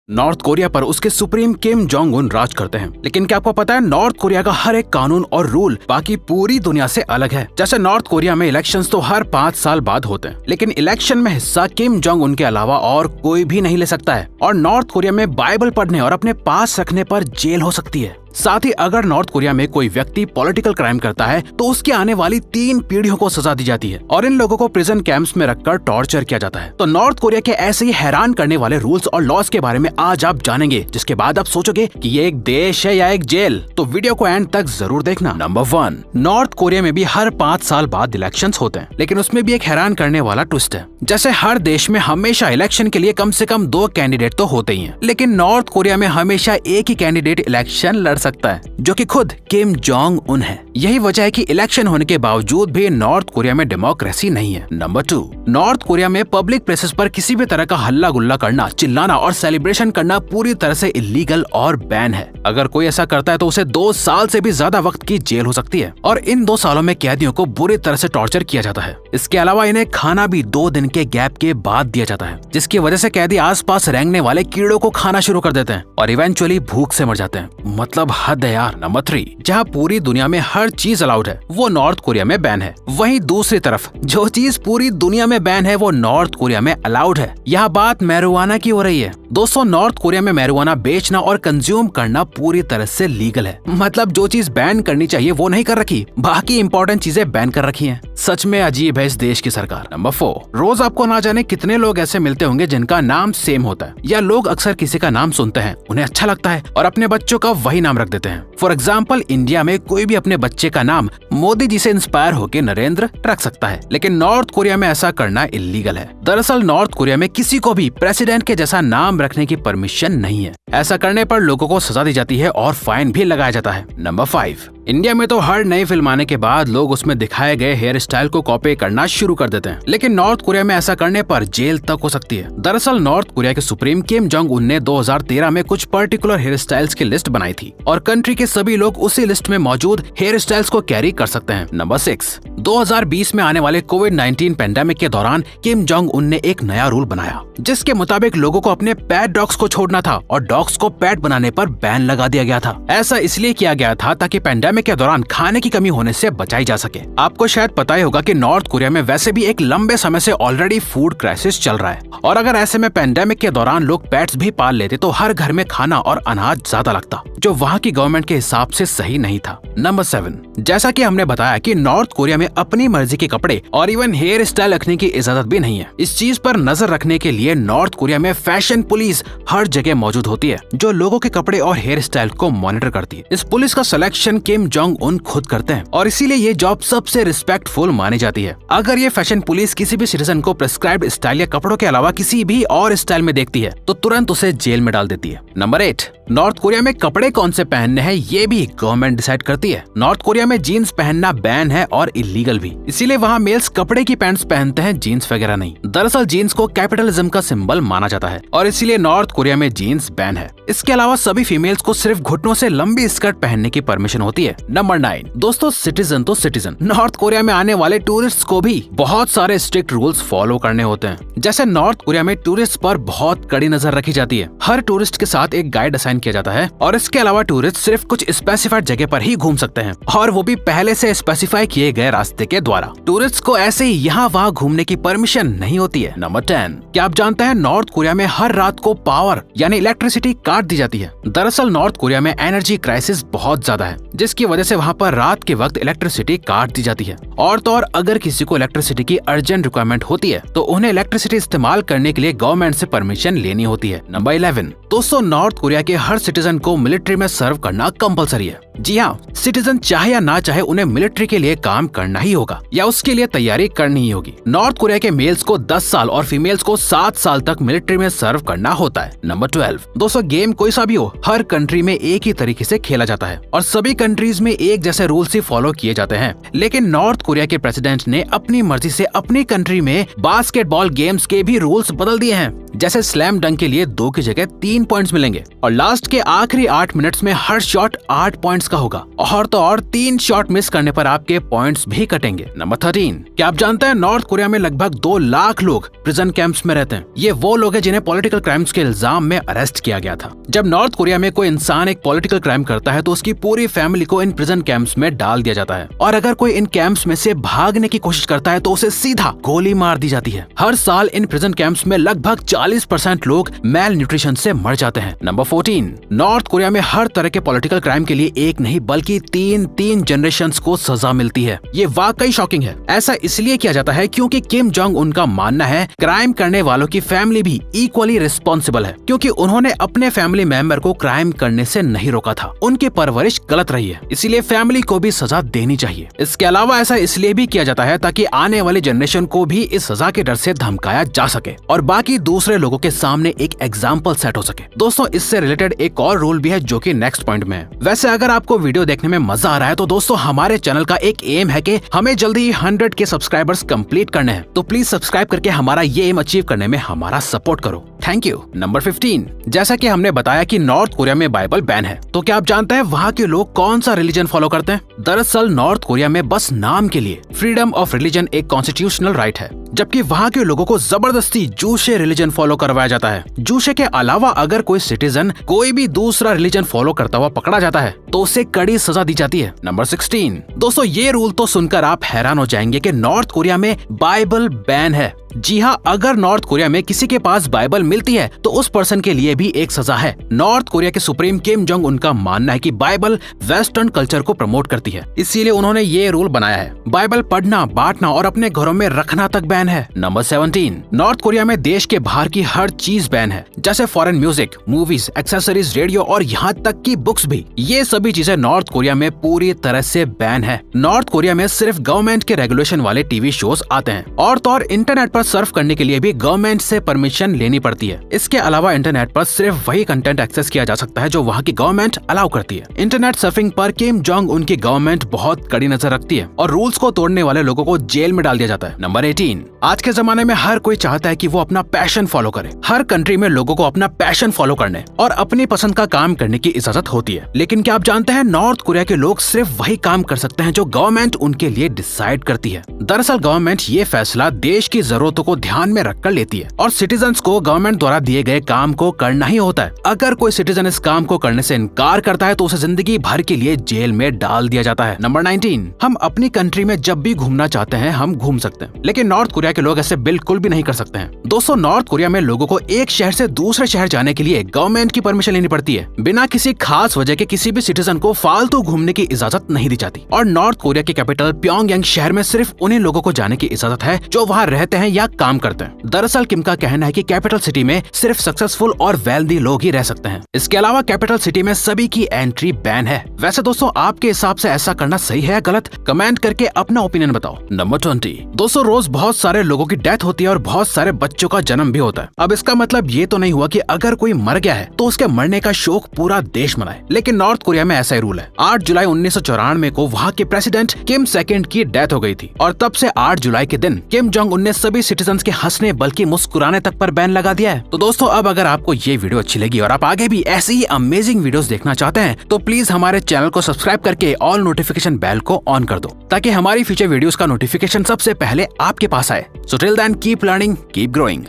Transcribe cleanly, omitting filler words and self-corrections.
North Korea पर उसके supreme Kim Jong Un राज करते हैं। लेकिन क्या आपको पता है, नॉर्थ कोरिया का हर एक कानून और रूल बाकी पूरी दुनिया से अलग है। जैसे नॉर्थ कोरिया में इलेक्शंस तो हर 5 साल बाद होते हैं, लेकिन इलेक्शन में हिस्सा किम जोंग उन के अलावा और कोई भी नहीं ले सकता है। और नॉर्थ कोरिया में बाइबल पढ़ने और अपने पास रखने पर जेल हो सकती है। साथ ही अगर नॉर्थ कोरिया में कोई व्यक्ति पॉलिटिकल क्राइम करता है तो उसकी आने वाली 3 पीढ़ियों को सजा दी जाती है और इन लोगों को प्रिजन कैंप्स में रखकर टॉर्चर किया जाता है। तो नॉर्थ कोरिया के ऐसे ही हैरान करने वाले रूल्स और लॉज के बारे में आज आप जानेंगे, जिसके बाद आप सोचोगे कि ये एक देश है या एक जेल। तो वीडियो को एंड तक जरूर देखना। नंबर 1, नॉर्थ कोरिया में भी हर 5 साल बाद इलेक्शंस होते हैं, लेकिन उसमें भी एक हैरान करने वाला ट्विस्ट है। जैसे हर देश में हमेशा इलेक्शन के लिए कम से कम 2 कैंडिडेट तो होते ही हैं, लेकिन नॉर्थ कोरिया में हमेशा एक ही कैंडिडेट इलेक्शन लड़ सकता है, जो कि खुद किम जोंग उन है। यही वजह है कि इलेक्शन होने के बावजूद भी नॉर्थ कोरिया में डेमोक्रेसी नहीं है। नंबर 2, नॉर्थ कोरिया में पब्लिक प्लेसेस पर किसी भी तरह का हल्ला गुल्ला करना, चिल्लाना और सेलिब्रेशन करना पूरी तरह से इलीगल और बैन है। अगर कोई ऐसा करता है तो उसे 2 साल से भी ज्यादा वक्त की जेल हो सकती है और इन 2 सालों में कैदियों को बुरी तरह से टॉर्चर किया जाता है। इसके अलावा इन्हें खाना भी 2 दिन के गैप के बाद दिया जाता है, जिसकी वजह से कैदी आसपास रेंगने वाले कीड़ों को खाना शुरू कर देते हैं और इवेंचुअली भूख से मर जाते हैं। मतलब हद है यार। नंबर 3, जहाँ पूरी दुनिया में हर चीज अलाउड है वो नॉर्थ कोरिया में बैन है। वहीं दूसरी तरफ जो चीज पूरी दुनिया में बैन है वो नॉर्थ कोरिया में अलाउड है। यहाँ बात मैरिजुआना की हो रही है। दोस्तों, नॉर्थ कोरिया में मैरिजुआना बेचना और कंज्यूम करना पूरी तरह से लीगल है। मतलब जो चीज बैन करनी चाहिए वो नहीं कर रखी, बाकी इंपॉर्टेंट चीजें बैन कर रखी हैं। सच में अजीब है इस देश की सरकार। नंबर 4, रोज आपको ना जाने कितने लोग ऐसे मिलते होंगे जिनका नाम सेम होता है, या लोग अक्सर किसी का नाम सुनते हैं, उन्हें अच्छा लगता है और अपने बच्चों का वही नाम रख देते हैं। फॉर एग्जाम्पल, इंडिया में कोई भी अपने बच्चे का नाम मोदी जी से इंस्पायर होकर नरेंद्र रख सकता है, लेकिन नॉर्थ कोरिया में ऐसा करना इलीगल है। दरअसल नॉर्थ कोरिया में किसी को भी प्रेसिडेंट के जैसा नाम रखने की परमिशन नहीं है। ऐसा करने पर लोगों को सजा दी जाती है और फाइन भी लगाया जाता है। नंबर 5, इंडिया में तो हर नई फिल्म आने के बाद लोग उसमें दिखाए गए हेयर स्टाइल को कॉपी करना शुरू कर देते हैं, लेकिन नॉर्थ कोरिया में ऐसा करने पर जेल तक हो सकती है। दरअसल नॉर्थ कोरिया के सुप्रीम किम जोंग उन ने 2013 में कुछ पर्टिकुलर हेयर स्टाइल्स की लिस्ट बनाई थी और कंट्री के सभी लोग उसी लिस्ट में मौजूद हेयर स्टाइल्स को कैरी कर सकते हैं। नंबर 6, 2020 में आने वाले कोविड-19 पेंडेमिक के दौरान किम जोंग उन ने एक नया रूल बनाया, जिसके मुताबिक लोगों को अपने पेट डॉग्स को छोड़ना था और डॉग्स को पेट बनाने पर बैन लगा दिया गया था। ऐसा इसलिए किया गया था ताकि पेंडेमिक के दौरान खाने की कमी होने से बचाई जा सके। आपको शायद पता ही होगा कि नॉर्थ कोरिया में वैसे भी एक लंबे समय से ऑलरेडी फूड क्राइसिस चल रहा है और अगर ऐसे में पेंडेमिक के दौरान लोग पेट्स भी पाल लेते तो हर घर में खाना और अनाज ज्यादा लगता, जो वहाँ की गवर्नमेंट के हिसाब से सही नहीं था। नंबर 7, जैसा कि हमने बताया कि नॉर्थ कोरिया में अपनी मर्जी के कपड़े और इवन हेयर स्टाइल रखने की इजाजत भी नहीं है। इस चीज पर नजर रखने के लिए नॉर्थ कोरिया में फैशन पुलिस हर जगह मौजूद होती है, जो लोगों के कपड़े और हेयर स्टाइल को मॉनिटर करती है। इस पुलिस का सिलेक्शन किम जोंग उन खुद करते हैं और इसीलिए ये जॉब सबसे रिस्पेक्टफुल मानी जाती है। अगर ये फैशन पुलिस किसी भी सिटीजन को प्रिस्क्राइब्ड स्टाइल या कपड़ों के अलावा किसी भी और स्टाइल में देखती है तो तुरंत उसे जेल में डाल देती है। नंबर 8, नॉर्थ कोरिया में कपड़े कौन से पहनने हैं ये भी गवर्नमेंट डिसाइड करती है। नॉर्थ कोरिया में जीन्स पहनना बैन है और इलीगल भी, इसीलिए वहाँ मेल्स कपड़े की पैंट्स पहनते हैं, जीन्स वगैरह नहीं। दरअसल जीन्स को कैपिटलिज्म का सिंबल माना जाता है और इसीलिए नॉर्थ कोरिया में जीन्स बैन है। इसके अलावा सभी फीमेल्स को सिर्फ घुटनों से लंबी स्कर्ट पहनने की परमिशन होती है। नंबर 9, दोस्तों सिटीजन तो सिटीजन, नॉर्थ कोरिया में आने वाले टूरिस्ट को भी बहुत सारे स्ट्रिक्ट रूल्स फॉलो करने होते हैं। जैसे नॉर्थ कोरिया में टूरिस्ट पर बहुत कड़ी नजर रखी जाती है। हर टूरिस्ट के साथ एक गाइड असाइन किया जाता है और इसके अलावा टूरिस्ट सिर्फ कुछ स्पेसिफाइड जगह पर ही घूम सकते हैं और वो भी पहले से स्पेसिफाई किए गए रास्ते के द्वारा। टूरिस्ट को ऐसे ही यहाँ वहाँ घूमने की परमिशन नहीं होती है। नंबर 10, क्या आप जानते हैं नॉर्थ कोरिया में हर रात को पावर यानी इलेक्ट्रिसिटी काट दी जाती है। दरअसल नॉर्थ कोरिया में एनर्जी क्राइसिस बहुत ज्यादा है, जिसकी वजह से वहाँ पर रात के वक्त इलेक्ट्रिसिटी काट दी जाती है। और तो और अगर किसी को इलेक्ट्रिसिटी की अर्जेंट रिक्वायरमेंट होती है तो उन्हें इलेक्ट्रिसिटी इस्तेमाल करने के लिए गवर्नमेंट से परमिशन लेनी होती है। नंबर 11, दोस्तों नॉर्थ कोरिया के हर सिटीजन को मिलिट्री में सर्व करना कंपलसरी है। जी हाँ, सिटीजन चाहे या ना चाहे उन्हें मिलिट्री के लिए काम करना ही होगा या उसके लिए तैयारी करनी ही होगी। नॉर्थ कोरिया के मेल्स को 10 साल और फीमेल्स को 7 साल तक मिलिट्री में सर्व करना होता है। नंबर 12, दोस्तों गेम कोई सा भी हो, हर कंट्री में एक ही तरीके से खेला जाता है और सभी कंट्रीज में एक जैसे रूल्स ही फॉलो किए जाते हैं। लेकिन नॉर्थ कोरिया के प्रेसिडेंट ने अपनी मर्जी से अपनी कंट्री में बास्केटबॉल गेम्स के भी रूल्स बदल दिए हैं। जैसे स्लैम डंक के लिए 2 की जगह 3 पॉइंट्स मिलेंगे और लास्ट के आखिरी 8 मिनट्स में हर शॉट 8 पॉइंट्स का होगा और तो और 3 शॉट मिस करने पर आपके पॉइंट्स भी कटेंगे। नंबर 13, क्या आप जानते हैं नॉर्थ कोरिया में लगभग 2 लाख लोग प्रिजन कैंप्स में रहते हैं। ये वो लोग हैं जिन्हें पॉलिटिकल क्राइम्स के इल्जाम में अरेस्ट किया गया था। जब नॉर्थ कोरिया में कोई इंसान एक पॉलिटिकल क्राइम करता है तो उसकी पूरी फैमिली को इन प्रिजन कैंप्स में डाल दिया जाता है और अगर कोई इन कैंप्स में से भागने की कोशिश करता है तो उसे सीधा गोली मार दी जाती है। हर साल इन प्रिजन कैंप्स में लगभग 40% लोग मेल न्यूट्रिशन से मर जाते हैं। नंबर 14, नॉर्थ कोरिया में हर तरह के पॉलिटिकल क्राइम के लिए एक नहीं बल्कि 3 जनरेशंस को सजा मिलती है। ये वाकई शॉकिंग है। ऐसा इसलिए किया जाता है क्योंकि किम जोंग उन का मानना है क्राइम करने वालों की फैमिली भी इक्वली रिस्पॉन्सिबल है क्योंकि उन्होंने अपने फैमिली मेंबर को क्राइम करने से नहीं रोका था। उनकी परवरिश गलत रही है, इसीलिए फैमिली को भी सजा देनी चाहिए। इसके अलावा ऐसा इसलिए भी किया जाता है ताकि आने वाली जनरेशन को भी इस सजा के डर से धमकाया जा सके और बाकी दूसरे लोगों के सामने एक एग्जाम्पल सेट हो सके। दोस्तों, इससे रिलेटेड एक और रूल भी है जो कि नेक्स्ट पॉइंट में है। वैसे अगर आपको वीडियो देखने में मजा आ रहा है तो दोस्तों हमारे चैनल का एक एम है कि हमें जल्दी ही 100 के सब्सक्राइबर्स कंप्लीट करने हैं, तो प्लीज सब्सक्राइब करके हमारा ये एम अचीव करने में हमारा सपोर्ट करो। Thank you. नंबर 15, जैसा कि हमने बताया कि नॉर्थ कोरिया में बाइबल बैन है, तो क्या आप जानते हैं वहाँ के लोग कौन सा रिलीजन फॉलो करते हैं? दरअसल नॉर्थ कोरिया में बस नाम के लिए फ्रीडम ऑफ रिलीजन एक कॉन्स्टिट्यूशनल राइट है, जबकि वहाँ के लोगों को जबरदस्ती जूशे रिलीजन फॉलो करवाया जाता है। जूशे के अलावा अगर कोई सिटीजन कोई भी दूसरा रिलीजन फॉलो करता हुआ पकड़ा जाता है तो उसे कड़ी सजा दी जाती है। नंबर 16, दोस्तों ये रूल तो सुनकर आप हैरान हो जाएंगे कि नॉर्थ कोरिया में बाइबल बैन है। जी हाँ, अगर नॉर्थ कोरिया में किसी के पास बाइबल मिलती है तो उस पर्सन के लिए भी एक सजा है। नॉर्थ कोरिया के सुप्रीम किम जोंग उनका मानना है कि बाइबल वेस्टर्न कल्चर को प्रमोट करती है, इसीलिए उन्होंने ये रूल बनाया है। बाइबल पढ़ना, बांटना और अपने घरों में रखना तक बैन है। नंबर 17, नॉर्थ कोरिया में देश के बाहर की हर चीज बैन है, जैसे foreign music, movies, accessories, radio और यहाँ तक की बुक्स भी। ये सभी चीजें नॉर्थ कोरिया में पूरी तरह से बैन है। नॉर्थ कोरिया में सिर्फ गवर्नमेंट के रेगुलेशन वाले टीवी शोज आते हैं और तो और इंटरनेट पर सर्फ करने के लिए भी गवर्नमेंट से परमिशन लेनी पड़ती है। इसके अलावा इंटरनेट पर सिर्फ वही कंटेंट एक्सेस किया जा सकता है जो वहाँ की गवर्नमेंट अलाउ करती है। इंटरनेट सर्फिंग पर किम जोंग उनकी गवर्नमेंट बहुत कड़ी नजर रखती है और रूल्स को तोड़ने वाले लोगों को जेल में डाल दिया जाता है। नंबर 18, आज के जमाने में हर कोई चाहता है कि वो अपना पैशन फॉलो करे। हर कंट्री में लोगों को अपना पैशन फॉलो करने और अपनी पसंद का काम करने की इजाजत होती है, लेकिन क्या आप जानते हैं नॉर्थ कोरिया के लोग सिर्फ वही काम कर सकते हैं जो गवर्नमेंट उनके लिए डिसाइड करती है। दरअसल गवर्नमेंट ये फैसला देश की जरूरतों को ध्यान में रखकर लेती है और सिटीजन्स को गवर्नमेंट द्वारा दिए गए काम को करना ही होता है। अगर कोई सिटीजन इस काम को करने से इनकार करता है तो उसे जिंदगी भर के लिए जेल में डाल दिया जाता है। नंबर 19, हम अपनी कंट्री में जब भी घूमना चाहते हैं हम घूम सकते हैं, लेकिन नॉर्थ कोरिया के लोग ऐसे बिल्कुल भी नहीं कर सकते हैं। दोस्तों, नॉर्थ कोरिया में लोगों को एक शहर से दूसरे शहर जाने के लिए गवर्नमेंट की परमिशन लेनी पड़ती है। बिना किसी खास वजह के किसी भी सिटीजन को फालतू घूमने की इजाजत नहीं दी जाती और नॉर्थ कोरिया की कैपिटल प्योंगयांग शहर में सिर्फ उन्हीं लोगों को जाने की इजाजत है जो वहाँ रहते हैं या काम करते हैं। दरअसल किम का कहना है कि कैपिटल सिटी में सिर्फ सक्सेसफुल और वेल्दी लोग ही रह सकते हैं। इसके अलावा कैपिटल सिटी में सभी की एंट्री बैन है। वैसे दोस्तों, आपके हिसाब से ऐसा करना सही है या गलत? कमेंट करके अपना ओपिनियन बताओ। नंबर 20, दोस्तों रोज बहुत सारे लोगों की डेथ होती है और बहुत सारे बच्चों का जन्म भी होता है। अब इसका मतलब ये तो नहीं हुआ कि अगर कोई मर गया है तो उसके मरने का शोक पूरा देश मनाए, लेकिन नॉर्थ कोरिया में ऐसा ही रूल है। 8 जुलाई 1994 को वहाँ के प्रेसिडेंट किम सेकंड की डेथ हो गई थी और तब से 8 जुलाई के दिन किम जोंग उन ने सभी सिटीजन्स के हंसने बल्कि मुस्कुराने तक पर बैन लगा दिया है। तो दोस्तों, अब अगर आपको ये वीडियो अच्छी लगी और आप आगे भी ऐसी ही अमेजिंग वीडियोस देखना चाहते हैं तो प्लीज हमारे चैनल को सब्सक्राइब करके ऑल नोटिफिकेशन बेल को ऑन कर दो ताकि हमारी फ्यूचर वीडियोस का नोटिफिकेशन सबसे पहले आपके पास आए। So till then keep learning, keep growing.